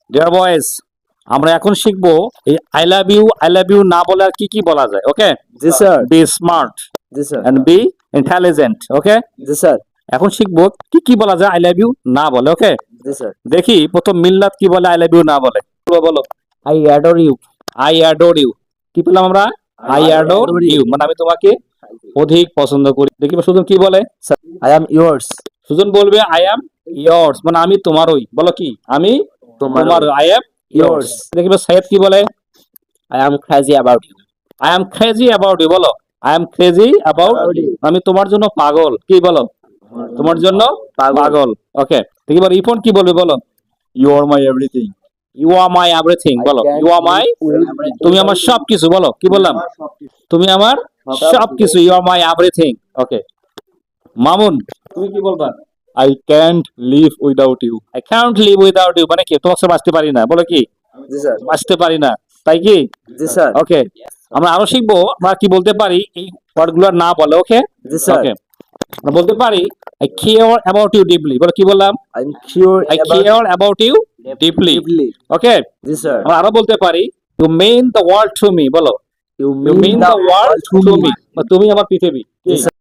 Deer boys, আমরা এখন শিখবো এই আই লাভ ইউ না বলে আর কি কি বলা যায়। ওকে, জি স্যার। বি স্মার্ট জি sir. And be intelligent. Okay, জি স্যার। এখন শিখবো কি কি বলা যায় আই লাভ ইউ না বলে। ওকে, জি স্যার। দেখি প্রথম মিল্লাত কি বলে আই লাভ ইউ না বলে। বলো, I adore you. I adore you. কি পেলাম আমরা? আই অ্যাডোর ইউ, মানে আমি তোমাকে অধিক পছন্দ করি। দেখি সুজন কি বলে। I am yours. সুজন বলবে আই অ্যাম ইয়ার্স, মানে আমি তোমারই। বলো কি? আমি তোমার। I am yours. Yours. দেখবে সাইয়েদ কি বলে? I am crazy about you. I am crazy about you. বলো, I am crazy about you, আমি তোমার জন্য পাগল। কি বলো? তোমার জন্য পাগল। ওকে, দেখি বলো ইফন কি বলবে? বলো, you are my everything. You are my everything. বলো, ইউ আর মাই, তুমি আমার সবকিছু। বলো, কি বললাম? তুমি আমার সবকিছু। You are my everything. Okay, Mamun তুমি কি বলবা? I can't live without you. I can't live without you, মানে কি তোমার সাথে বাঁচতে পারি না। বলো কি? জি স্যার। বাঁচতে পারি না, তাই কি? জি স্যার। ওকে, আমরা আরো শিখবো আমরা কি বলতে পারি এই ওয়ার্ড গুলো না বলে। ওকে, জি স্যার। ওকে, আমরা বলতে পারি I care about you deeply. বলো, কি বললাম? I am cure I care about you deeply. Deeply. Okay, জি স্যার। আমরা আরো বলতে পারি you mean the world to me. বলো, you you mean the world to me, তুমি আমার পৃথিবী। জি স্যার।